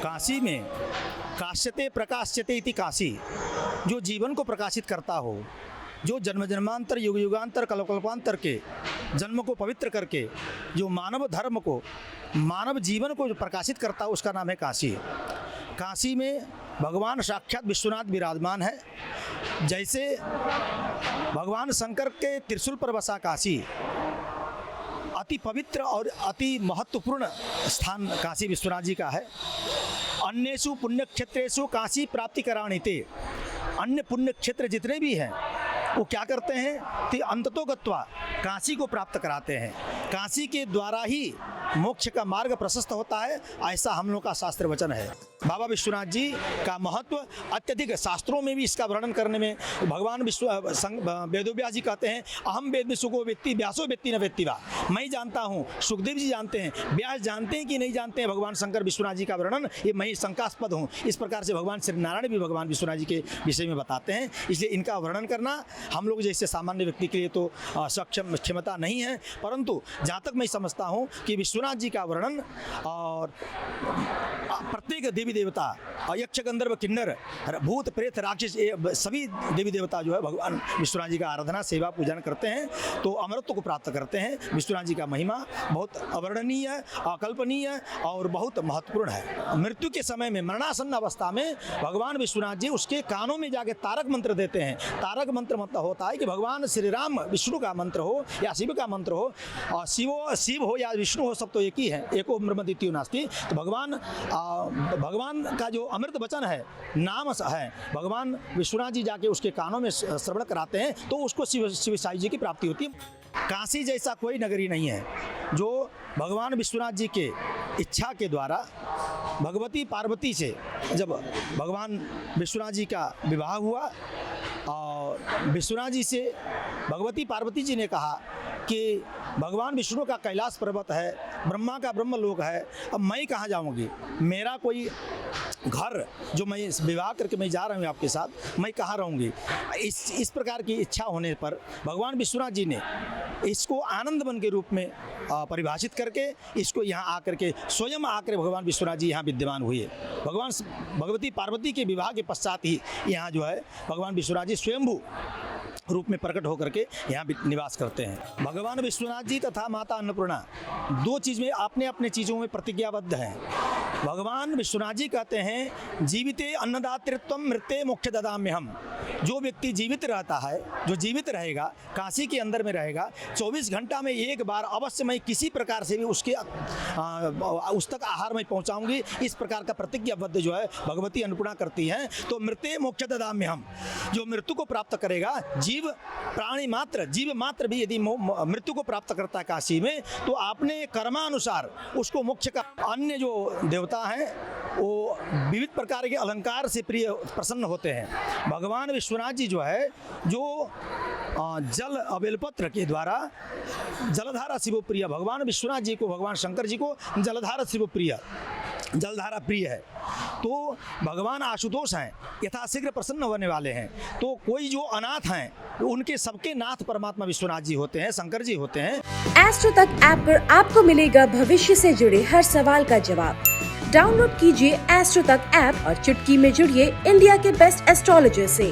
काशी में काश्यते प्रकाश्यते इति काशी, जो जीवन को प्रकाशित करता हो, जो जन्म जन्मांतर युग युगांतर कल्प कल्पांतर के जन्म को पवित्र करके जो मानव धर्म को मानव जीवन को जो प्रकाशित करता है उसका नाम है काशी। काशी में भगवान साक्षात विश्वनाथ विराजमान है। जैसे भगवान शंकर के त्रिशूल पर बसा काशी अति पवित्र और अति महत्वपूर्ण स्थान काशी विश्वनाथ जी का है। अन्येषु पुण्य क्षेत्रेषु काशी प्राप्ति कराणिते, अन्य पुण्य क्षेत्र जितने भी हैं वो क्या करते हैं कि अंततो गत्वा काशी को प्राप्त कराते हैं। काशी के द्वारा ही मोक्ष का मार्ग प्रशस्त होता है, ऐसा हम लोग का शास्त्र वचन है। बाबा विश्वनाथ जी का महत्व अत्यधिक, शास्त्रों में भी इसका वर्णन करने में भगवान वेदव्यास जी कहते हैं अहम वेद सुखो वेत्ति व्यासो वेत्ति न वेत्ति वा, मैं जानता हूँ, सुखदेव जी जानते हैं, व्यास जानते हैं कि नहीं जानते हैं भगवान शंकर विश्वनाथ जी का वर्णन, ये मैं शंकास्पद हूँ। इस प्रकार से भगवान श्री नारायण भी भगवान विश्वनाथ जी के विषय में बताते हैं। इसलिए इनका वर्णन करना हम लोग जैसे सामान्य व्यक्ति के लिए तो सक्षम क्षमता नहीं है, परंतु जहाँ तक मैं समझता हूँ कि विश्वनाथ जी का वर्णन और प्रत्येक देवी देवता यक्ष गंधर्व किन्नर भूत प्रेत राक्षस सभी देवी देवता जो है भगवान विश्वनाथ जी का आराधना सेवा पूजन करते हैं तो अमरत्व को प्राप्त करते हैं। विश्वनाथ जी का महिमा बहुत अवर्णनीय, अकल्पनीय और बहुत महत्वपूर्ण है। मृत्यु के समय में मरणासन्न अवस्था में भगवान विश्वनाथ जी उसके कानों में जाके तारक मंत्र देते हैं। तारक मंत्र मतलब होता है कि भगवान श्री राम विष्णु का मंत्र हो या शिव का मंत्र हो, और शिव हो या विष्णु हो, सब तो एक ही है, एको ब्रह्म द्वितीयो नास्ति। तो भगवान का जो अमृत वचन है, नाम है, भगवान विश्वनाथ जी जाके उसके कानों में श्रवण कराते हैं तो उसको शिव साई जी की प्राप्ति होती है। काशी जैसा कोई नगरी नहीं है जो भगवान विश्वनाथ जी के इच्छा के द्वारा भगवती पार्वती से जब भगवान विश्वनाथ जी का विवाह हुआ और विश्वनाथ जी से भगवती पार्वती जी ने कहा कि भगवान विष्णु का कैलाश पर्वत है, ब्रह्मा का ब्रह्मलोक है, अब मैं कहाँ जाऊँगी, मेरा कोई घर जो मैं विवाह करके मैं जा रहा हूँ आपके साथ, मैं कहाँ रहूँगी। इस प्रकार की इच्छा होने पर भगवान विश्वनाथ जी ने इसको आनंद वन के रूप में परिभाषित करके इसको यहाँ आकर के स्वयं आकर भगवान विश्वनाथ जी यहाँ विद्यमान हुए। भगवान भगवती पार्वती के विवाह के पश्चात ही यहाँ जो है भगवान विश्वनाथ जी स्वयंभू रूप में प्रकट होकर के यहाँ निवास करते हैं। भगवान विश्वनाथ जी तथा माता अन्नपूर्णा दो चीज़ में अपने अपने चीज़ों में प्रतिज्ञाबद्ध हैं। भगवान विश्वनाथ जी कहते हैं जीविते अन्नदातृत्व मृत्ये मोक्ष ददाम्यहम्। जो व्यक्ति जीवित रहता है, जो जीवित रहेगा, काशी के अंदर में रहेगा, 24 घंटा में एक बार अवश्य मैं किसी प्रकार से भी उस तक आहार में पहुँचाऊँगी। इस प्रकार का प्रतिज्ञाबद्ध जो है भगवती अन्नपूर्णा करती हैं। तो मृत्ये मोक्ष ददाम्यहम्, जो मृत्यु को प्राप्त करेगा, जीव मात्र भी यदि मृत्यु को प्राप्त करता है काशी में, तो आपने कर्मानुसार उसको मोक्ष का। अन्य जो देवता हैं वो विविध प्रकार के अलंकार से प्रिय प्रसन्न होते हैं। भगवान विश्वनाथ जी जो है जो जल अबेलपत्र के द्वारा जलधारा शिवप्रिय, भगवान विश्वनाथ जी को, भगवान शंकर जी को जलधारा शिवप्रिय, जलधारा प्रिय है। तो भगवान आशुतोष हैं, यथाशीघ्र प्रसन्न होने वाले हैं। तो कोई जो अनाथ हैं उनके सबके नाथ परमात्मा विश्वनाथ जी होते हैं, शंकर जी होते हैं। एस्ट्रो तक ऐप पर आपको मिलेगा भविष्य से जुड़े हर सवाल का जवाब। डाउनलोड कीजिए एस्ट्रो तक ऐप और चुटकी में जुड़िए इंडिया के बेस्ट एस्ट्रोलॉजर से।